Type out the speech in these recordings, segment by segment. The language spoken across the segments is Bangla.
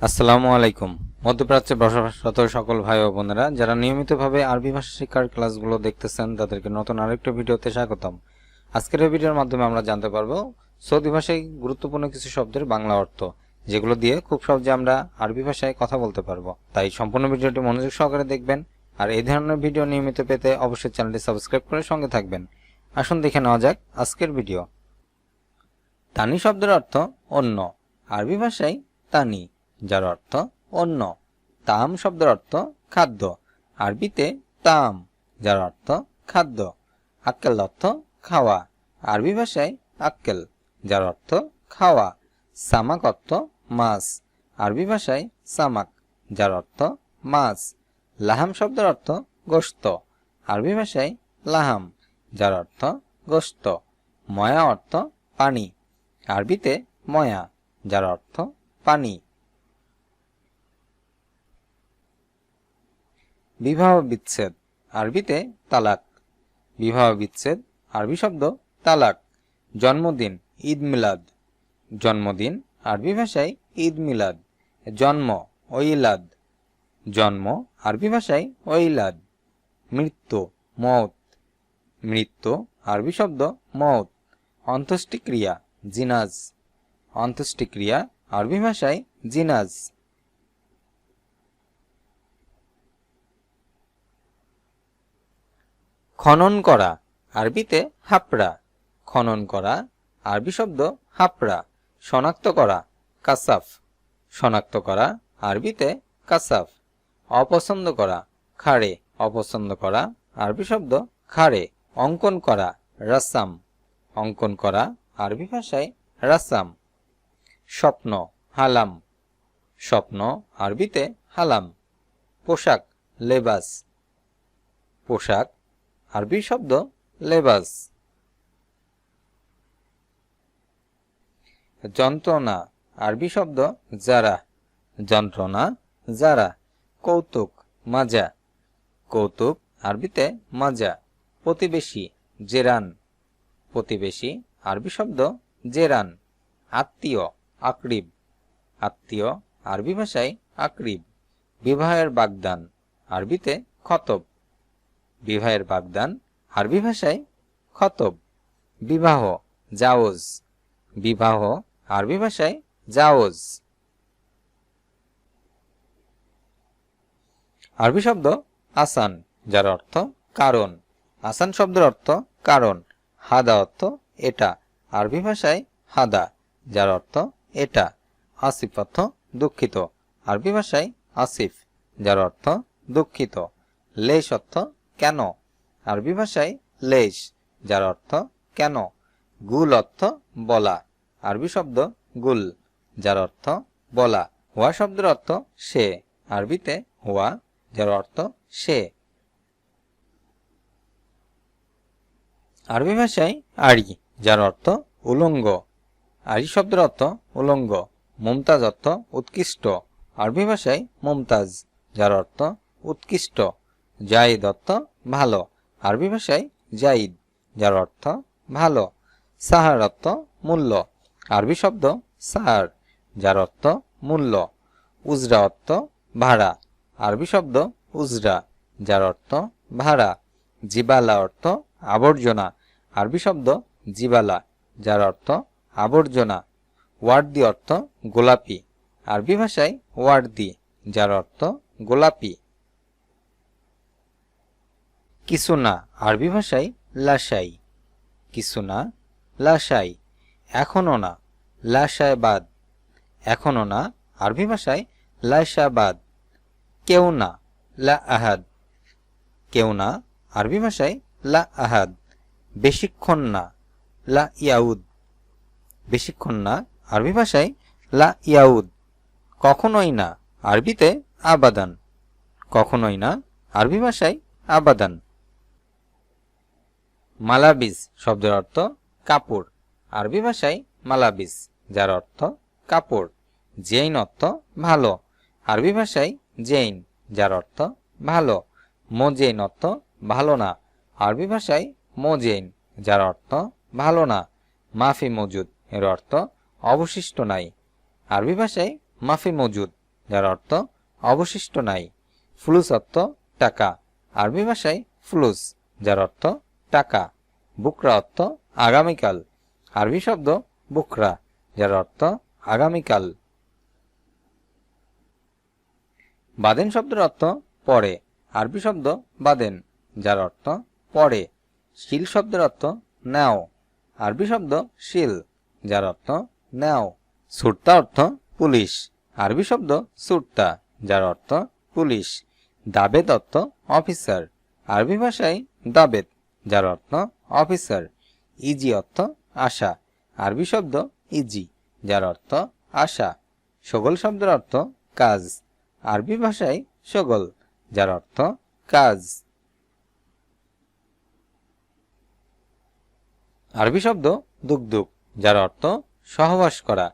আসসালামু আলাইকুম। মধ্যপ্রাচ্যে বসবাসরত সকল ভাই ও বোনেরা যারা নিয়মিতভাবে আরবি ভাষা শিক্ষার ক্লাসগুলো দেখতেছেন তাদেরকে নতুন আরেকটা ভিডিওতে স্বাগতম। আজকের এই ভিডিওর মাধ্যমে আমরা জানতে পারবো সৌদি ভাষায় গুরুত্বপূর্ণ কিছু শব্দের বাংলা অর্থ, যেগুলো দিয়ে খুব সহজে আমরা আরবি ভাষায় কথা বলতে পারবো। তাই সম্পূর্ণ ভিডিওটি মনোযোগ সহকারে দেখবেন। আর এই ধরনের ভিডিও নিয়মিত পেতে অবশ্যই চ্যানেলটি সাবস্ক্রাইব করে সঙ্গে থাকবেন। আসুন দেখে নেওয়া যাক আজকের ভিডিও। তানি শব্দের অর্থ অন্য। আরবি ভাষায় তানি, যার অর্থ অন্য। তাম শব্দের অর্থ খাদ্য। আরবিতে তাম, যার অর্থ খাদ্য। আক্কেল অর্থ খাওয়া। আরবি ভাষায় আক্কেল, যার অর্থ খাওয়া। সামাক অর্থ মাছ। আরবি ভাষায় সামাক, যার অর্থ মাছ। লাহাম শব্দের অর্থ গোশত। আরবি ভাষায় লাহাম, যার অর্থ গোশত। ময়া অর্থ পানি। আরবিতে ময়া, যার অর্থ পানি। বিবাহ বিচ্ছেদ। আরবিতে তালাক। বিবাহ বিচ্ছেদ আরবি শব্দ তালাক। জন্মদিন ঈদ মিলাদ। জন্মদিন আরবি ভাষায় ঈদ মিলাদ। জন্ম ওইলাদ। জন্ম আরবি ভাষায় ওইলাদ। মৃত্যু মওত। মৃত্যু আরবি শব্দ মওত। অন্ত্যেষ্টিক্রিয়া জিনাজ। অন্ত্যেষ্টিক্রিয়া আরবি ভাষায় জিনাজ। খনন করা। আরবিতে হাপড়া। খনন করা আরবি শব্দ হাপড়া। শনাক্ত করা কাসাফ। শনাক্ত করা আরবিতে কাসাফ। অপছন্দ করা খাড়ে। অপছন্দ করা আরবি শব্দ খাড়ে। অঙ্কন করা রাসাম। অঙ্কন করা আরবি ভাষায় রাসাম। স্বপ্ন হালাম। স্বপ্ন আরবিতে হালাম। পোশাক লেবাস। পোশাক আরবি শব্দ লেবাস। যন্ত্রণা আরবি শব্দ যারা। যন্ত্রণা যারা। কৌতুক মাজা। কৌতুক আরবিতে মাজা। প্রতিবেশী জেরান। প্রতিবেশী আরবি শব্দ জেরান। আত্মীয় আকরিব। আত্মীয় আরবি ভাষায় আকরিব। বিবাহের বাগদান আরবিতে খতব। বিবাহের বাগদান আরবি ভাষায় খতব। বিবাহ জাওজ। বিবাহ আরবি ভাষায় জাওজ। আরবি শব্দ আসান, যার অর্থ কারণ। আসান শব্দের অর্থ কারণ। হাদা অর্থ এটা। আরবি ভাষায় হাদা, যার অর্থ এটা। আসিফ অর্থ দুঃখিত। আরবি ভাষায় আসিফ, যার অর্থ দুঃখিত। লেশ অর্থ কেন। আরবি ভাষায় লেশ, যার অর্থ কেন। গুল অর্থ বলা। আরবি শব্দ গুল, যার অর্থ বলা। হুয়া শব্দের অর্থ সে। আরবিতে হুয়া, যার অর্থ সে। আরবি ভাষায় আড়ি, যার অর্থ উলঙ্গ। আড়ি শব্দের অর্থ উলঙ্গ। মুমতাজ অর্থ উৎকৃষ্ট। আরবি ভাষায় মুমতাজ, যার অর্থ উৎকৃষ্ট। জাইদ অর্থ ভালো। আরবি ভাষায় জাইদ, যার অর্থ ভালো। সাহার অর্থ মূল্য। আরবি শব্দ সাহার, যার অর্থ মূল্য। উজরা অর্থ ভাড়া। আরবি শব্দ উজরা, যার অর্থ ভাড়া। জিবালা অর্থ আবর্জনা। আরবি শব্দ জিবালা, যার অর্থ আবর্জনা। ওয়ার্দি অর্থ গোলাপি। আরবি ভাষায় ওয়ার্দি, যার অর্থ গোলাপি। কিছু না আরবি ভাষায় লাশাই। কিছু না লাশাই। এখনো না লাশাবাদ। এখনো না আরবি ভাষায় লাশাবাদ। কেউ না লা আহাদ। কেউ না আরবি ভাষায় লা আহাদ। বেশিক্ষণ না লা ইয়াউদ। বেশিক্ষণ না আরবি ভাষায় লা ইয়াউদ। কখনোই না আরবিতে আবাদান। কখনোই না আরবি ভাষায় আবাদান। মালাবিস শব্দের অর্থ কাপড়। আরবি ভাষায় মালাবিস, যার অর্থ কাপড়। জেইন অর্থ ভালো। আরবি ভাষায় জেইন, যার অর্থ ভালো। মোজেইন অর্থ ভালো না। আরবি ভাষায় মোজেইন, যার অর্থ ভালো না। মাফি মজুদ এর অর্থ অবশিষ্ট নাই। আরবি ভাষায় মাফি মজুদ, যার অর্থ অবশিষ্ট নাই। ফুলুস অর্থ টাকা, আরবি ভাষায় ফুলুস, যার অর্থ টাকা। বুকরা অর্থ আগামীকাল, আরবি শব্দ বুকরা, যার অর্থ আগামীকাল। বাদেন শব্দের অর্থ পরে, আরবি শব্দ বাদেন, যার অর্থ পরে। শিল শব্দের অর্থ নাও, আরবি শব্দ শিল, যার অর্থ নাও। সুরতা অর্থ পুলিশ, আরবি শব্দ সুরতা, যার অর্থ পুলিশ। দাবেত অর্থ অফিসার, আরবি ভাষায় দাবেত, যার অর্থ অফিসার। ইজি অর্থ আশা, আরবি শব্দ ইজি, যার অর্থ আশা। সগল শব্দের অর্থ কাজ, আরবি ভাষায় সগল, যার অর্থ কাজ। আরবি শব্দ দুগদুগ, যার অর্থ সহবাস করা।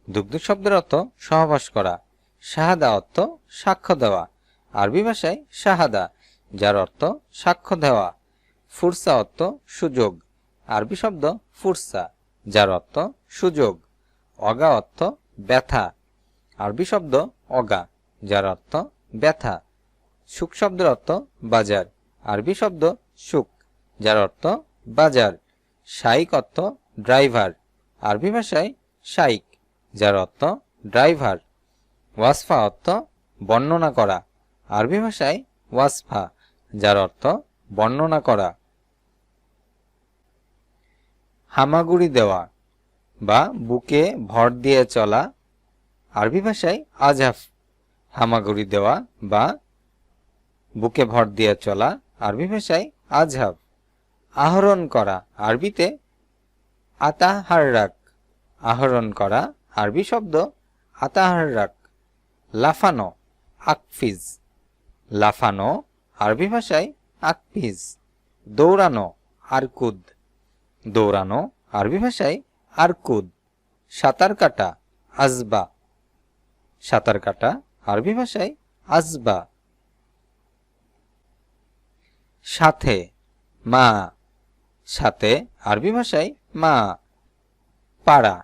দুগদুগ শব্দের অর্থ সহবাস করা। শাহাদা অর্থ সাক্ষ্য দেওয়া, আরবি ভাষায় শাহাদা, যার অর্থ সাক্ষ্য দেওয়া। ফুরসা অর্থ সুযোগ, আরবি শব্দ ফুরসা, যার অর্থ সুযোগ। অগা অর্থ ব্যথা, আরবি শব্দ অগা, যার অর্থ ব্যথা। সুখ শব্দের অর্থ বাজার, আরবি শব্দ সুখ, যার অর্থ বাজার। শাইক অর্থ ড্রাইভার, আরবি ভাষায় শাইক, যার অর্থ ড্রাইভার। ওয়াসফা অর্থ বর্ণনা করা, আরবি ভাষায় ওয়াসফা, যার অর্থ বর্ণনা করা। হামাগুড়ি দেওয়া বা বুকে ভর দিয়ে চলা, আরবি ভাষায় আজহাফ। হামাগুড়ি দেওয়া বা বুকে ভর দিয়ে চলা, আরবি ভাষায় আজহাফ। আহরণ করা, আরবিতে আতাহাররাক, আহরণ করা, আরবি শব্দ আতাহাররাক। লাফানো আকফিজ, লাফানো, আরবি ভাষায় আকফিজ। দৌড়ানো আরকুদ, দৌড়ানো, আরবি ভাষায় আরকুদ। সাঁতার কাটা আজবা, সাঁতার কাটা, আরবি ভাষায় আজবা। সাথে মা, সাথে, আরবি ভাষায় মা। পাড়া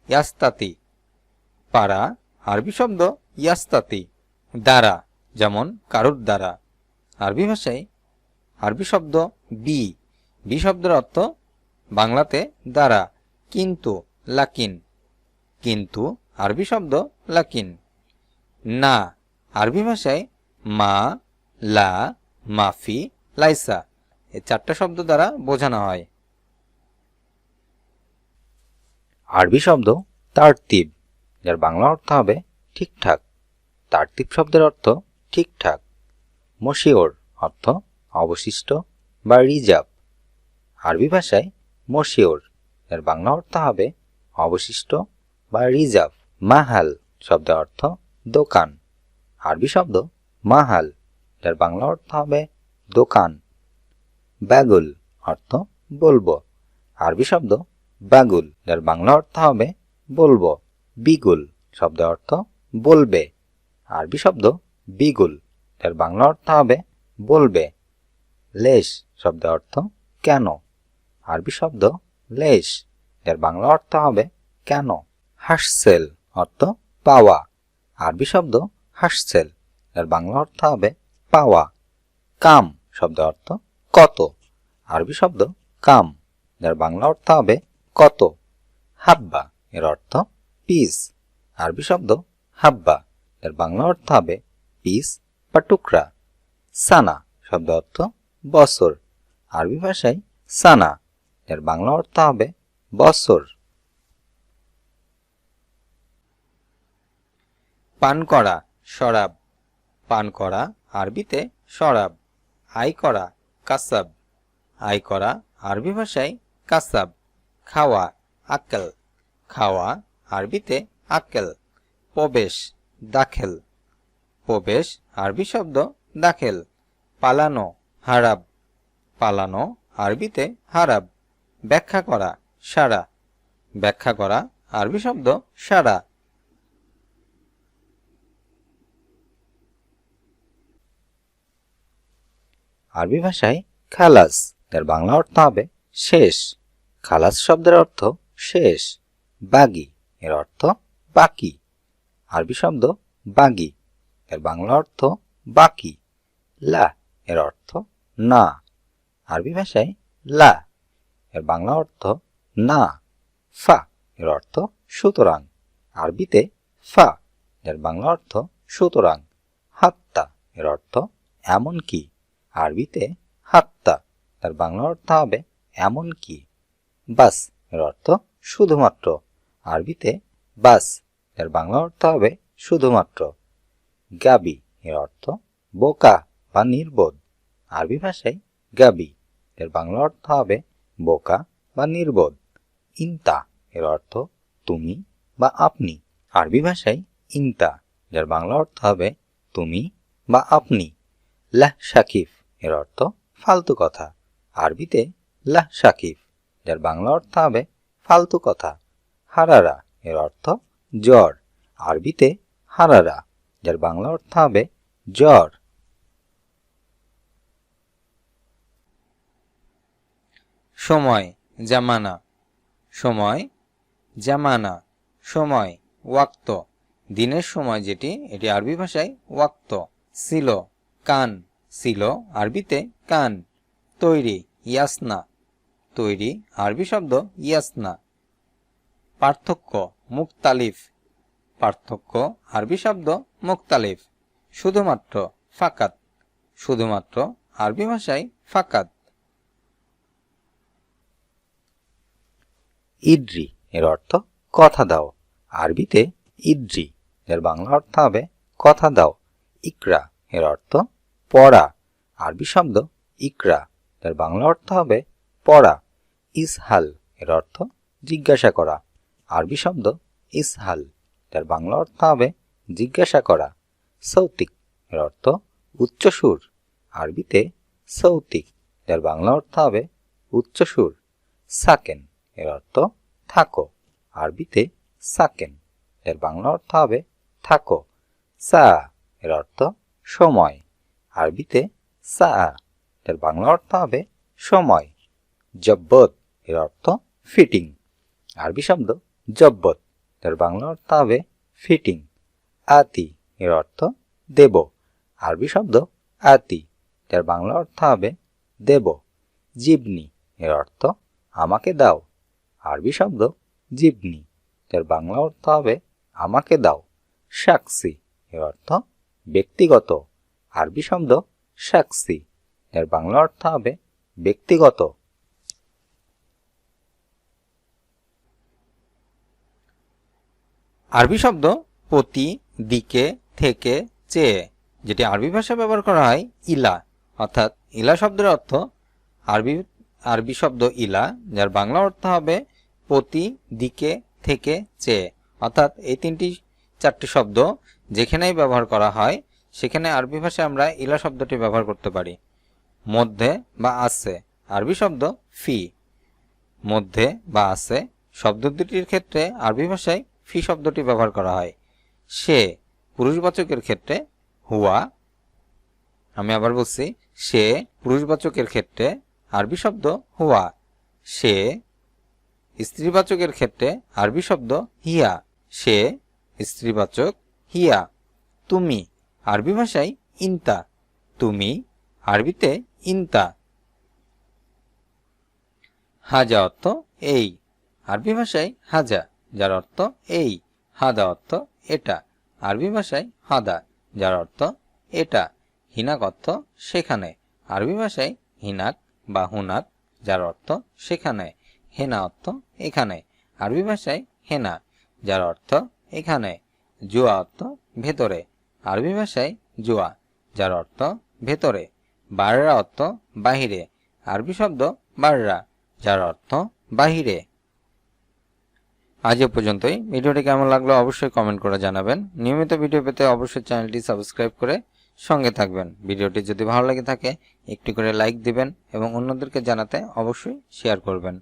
ইয়াস্তাতি, পাড়া, আরবি শব্দ ইয়াস্তাতি। দ্বারা, যেমন কারুর দ্বারা, আরবি ভাষায়, আরবি শব্দ বি, বি শব্দের অর্থ বাংলাতে দ্বারা, কিন্তু, লাকিন, কিন্তু, আরবি শব্দ লাকিন। না, আরবি ভাষায় মা, লা, মাফি, লাইসা, এই চারটা শব্দ দ্বারা বোঝানো হয়। আরবি শব্দ তারতিব, যার বাংলা অর্থ হবে ঠিকঠাক। তারতিব শব্দের অর্থ ঠিকঠাক। মশিওর অর্থ অবশিষ্ট বা রিজার্ভ, আরবি ভাষায় মশিওর, এর বাংলা অর্থ হবে অবশিষ্ট বা রিজার্ভ। মাহাল শব্দের অর্থ দোকান, আরবি শব্দ মাহাল, যার বাংলা অর্থ হবে দোকান। ব্যাগুল অর্থ বলবো, আরবি শব্দ ব্যাগুল, যার বাংলা অর্থ হবে বলবো। বিগুল শব্দের অর্থ বলবে, আরবি শব্দ বিগুল, যার বাংলা অর্থ হবে বলবে। লেশ শব্দের অর্থ কেন, আরবি শব্দ লেশ, যার বাংলা অর্থ হবে কেন। হাসসেল অর্থ পাওয়া, আরবি শব্দ হাসসেল, যার বাংলা অর্থ হবে পাওয়া। কাম শব্দের অর্থ কত, আরবি শব্দ কাম, যার বাংলা অর্থ হবে কত। হাব্বা এর অর্থ পিস, আরবি শব্দ হাব্বা, এর বাংলা অর্থ হবে পিস বা টুকরা। সানা শব্দ অর্থ বছর, আরবি ভাষায় সানা, এর বাংলা অর্থ হবে বছর। পান করা শরাব, পান করা, আরবিতে শরাব। আয় করা কাসাব, আয় করা, আরবি ভাষায় কাসাব। খাওয়া আকেল, খাওয়া, আরবিতে আকেল। প্রবেশ দাখেল, প্রবেশ, আরবি শব্দ দাখেল। পালানো হারাব, পালানো, আরবিতে হারাব। ব্যাখ্যা করা সারা, ব্যাখ্যা করা, আরবি শব্দ সারা। আরবি ভাষায় খালাস, এর বাংলা অর্থ হবে শেষ। খালাস শব্দের অর্থ শেষ। বাগি এর অর্থ বাকি, আরবি শব্দ বাগি এর বাংলা অর্থ বাকি। লা এর অর্থ না, আরবি ভাষায় লা এর বাংলা অর্থ না। ফা এর অর্থ সুতরাং, আরবিতে ফা এর বাংলা অর্থ সুতরাং। হাত্তা এর অর্থ এমন কি, আরবিতে হাত্তা তার বাংলা অর্থ হবে এমন কি। বাস এর অর্থ শুধুমাত্র, আরবিতে বাস এর বাংলা অর্থ হবে শুধুমাত্র। গাবি এর অর্থ বোকা বা নির্বোধ, আরবি ভাষায় গাবি এর বাংলা অর্থ হবে বোকা বা নির্বোধ। ইনতা এর অর্থ তুমি বা আপনি, আরবি ভাষায় ইনতা যার বাংলা অর্থ হবে তুমি বা আপনি। লাহ শাকিফ এর অর্থ ফালতু কথা, আরবিতে লাহ শাকিফ যার বাংলা অর্থ হবে ফালতু কথা। হারারা এর অর্থ জ্বর, আরবিতে হারারা যার বাংলা অর্থ হবে জ্বর। সময় জামানা, সময় জামানা সময়, ওয়াক্ত দিনের সময় যেটি, এটি আরবি ভাষায় ওয়াক্ত। ছিল কান, ছিল আরবিতে কান। তৈরি ইয়াসনা, তৈরি আরবি শব্দ ইয়াসনা। পার্থক্য মুক্তালিফ, পার্থক্য আরবি শব্দ মুক্তালিফ। শুধুমাত্র ফাকাত, শুধুমাত্র আরবি ভাষায় ফাকাত। ইদ্রি এর অর্থ কথা দাও, আরবিতে ইদ্রি এর বাংলা অর্থ হবে কথা দাও। ইকরা এর অর্থ পড়া, আরবি শব্দ ইকরা এর বাংলা অর্থ হবে পড়া। ইসহাল এর অর্থ জিজ্ঞাসা করা, আরবি শব্দ ইসহাল এর বাংলা অর্থ হবে জিজ্ঞাসা করা। সৌতিক এর অর্থ উচ্চসুর, আরবিতে সৌতিক এর বাংলা অর্থ হবে উচ্চসুর। সাকেন এর অর্থ থাকো, আরবিতে সাকেন এর বাংলা অর্থ হবে থাকো। সা এর অর্থ সময়, আরবিতে সা এর বাংলা অর্থ হবে সময়। জব্বত এর অর্থ ফিটিং, আরবি শব্দ জব্বত এর বাংলা অর্থ হবে ফিটিং। আতি এর অর্থ দেব, আরবি শব্দ আতি এর বাংলা অর্থ হবে দেব। জিবনি এর অর্থ আমাকে দাও, আরবি শব্দ জিবনি এর বাংলা অর্থ হবে আমাকে দাও। শাকসি এর অর্থ ব্যক্তিগত, আরবি শব্দ শাকসি এর বাংলা অর্থ হবে ব্যক্তিগত। আরবি শব্দ প্রতি, দিকে, থেকে, চেয়ে, যেটি আরবি ভাষায় ব্যবহার করা হয় ইলা, অর্থাৎ ইলা শব্দের অর্থ আরবি শব্দ ইলা যার বাংলা অর্থ হবে প্রতি, দিকে, থেকে, চেয়ে। অর্থাৎ এই চারটি শব্দ যেখানেই ব্যবহার করা হয় সেখানে আরবি ভাষায় আমরা ইলা শব্দটি ব্যবহার করতে পারি। মধ্যে বা আছে, আরবি শব্দ ফি, মধ্যে বা আছে শব্দ দুটির ক্ষেত্রে আরবি ভাষায় ফি শব্দটি ব্যবহার করা হয়। সে পুরুষবাচকের ক্ষেত্রে হুয়া, আমি আবার বলছি, সে পুরুষবাচকের ক্ষেত্রে আরবি শব্দ হুয়া। সে স্ত্রীবাচকের ক্ষেত্রে আরবি শব্দ হিয়া, সে স্ত্রীবাচক হিয়া। তুমি আরবি ভাষায় ইনতা, তুমি আরবিতে ইনতা। হাজা অর্থ এই, আরবি ভাষায় হাজা যার অর্থ এই। হাদা অর্থ এটা, আরবি ভাষায় হাদা যার অর্থ এটা। হিনাক অর্থ সেখানে, আরবি ভাষায় হিনাক বা হুনাক যার অর্থ সেখানে। হেনা অর্থ এখানে, আরবি ভাষায় হেনা যার অর্থ এখানে। জুয়া অর্থ ভেতরে, আরবি ভাষায় জুয়া যার অর্থ ভেতরে। বাররা অর্থ বাহিরে, আরবি শব্দ বাররা যার অর্থ বাহিরে। আজ এ পর্যন্তই। ভিডিওটি কেমন লাগলো অবশ্যই কমেন্ট করে জানাবেন। নিয়মিত ভিডিও পেতে অবশ্যই চ্যানেলটি সাবস্ক্রাইব করে সঙ্গে থাকবেন। ভিডিওটি যদি ভালো লেগে থাকে একটি করে লাইক দিবেন এবং অন্যদেরকে জানাতে অবশ্যই শেয়ার করবেন।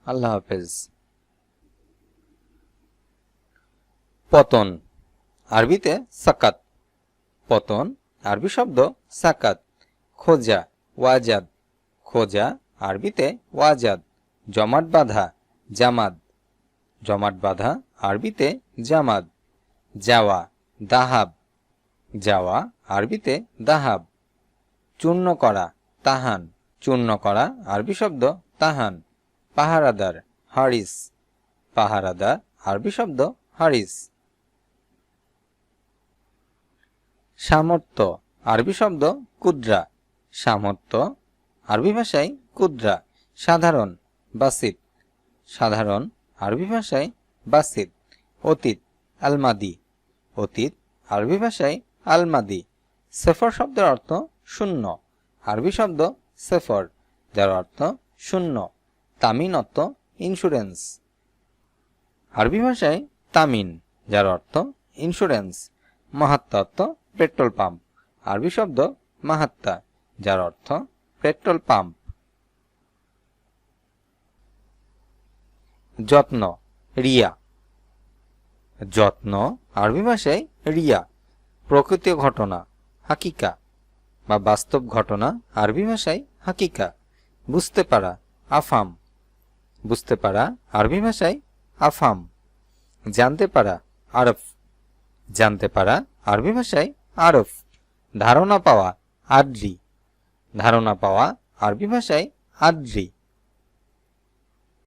আল্লাহ হাফেজ। পতন আরবিতে সাকাত, পতন আরবি শব্দ সাকাত। খোঁজা ওয়াজাদ, খোঁজা আরবিতে ওয়াজাদ। জমাট বাঁধা জামাদ, জমাট বাঁধা আরবিতে জামাদ। যাওয়া দাহাব যাওয়া, আরবিতে দাহাব। চূর্ণ করা, তাহান, চূর্ণ করা, আরবি শব্দ তাহান। পাহারাদার, হারিস, পাহারাদার, আরবি শব্দ হারিস। সামর্থ্য, আরবি শব্দ কুদ্রা, সামর্থ্য, আরবি ভাষায় কুদ্রা। সাধারণ, বাসিত, সাধারণ, আরবি ভাষায় বাসিত। অতীত, আলমাদি, অতীত, আরবি ভাষায় আলমাদি। সেফর শব্দের অর্থ শূন্য, আরবি শব্দ সেফর, যার অর্থ শূন্য। তামিন অর্থ ইন্স্যুরেন্স, আরবি ভাষায় তামিন, যার অর্থ ইন্স্যুরেন্স। মাহাত্তা অর্থ পেট্রোল পাম্প, আরবি শব্দ মাহাত্তা, যার অর্থ পেট্রোল পাম্প। যত্ন, রিয়া, যত্ন, আরবি ভাষায় রিয়া। প্রকৃত ঘটনা, হাকিকা বা বাস্তব ঘটনা, আরবি ভাষায় হাকিকা। বুঝতে পারা, আফাম, বুঝতে পারা, আরবি ভাষায় আফাম। জানতে পারা, আরফ, জানতে পারা, আরবি ভাষায় আরফ। ধারণা পাওয়া, আদ্রি, ধারণা পাওয়া, আরবি ভাষায় আদ্রি।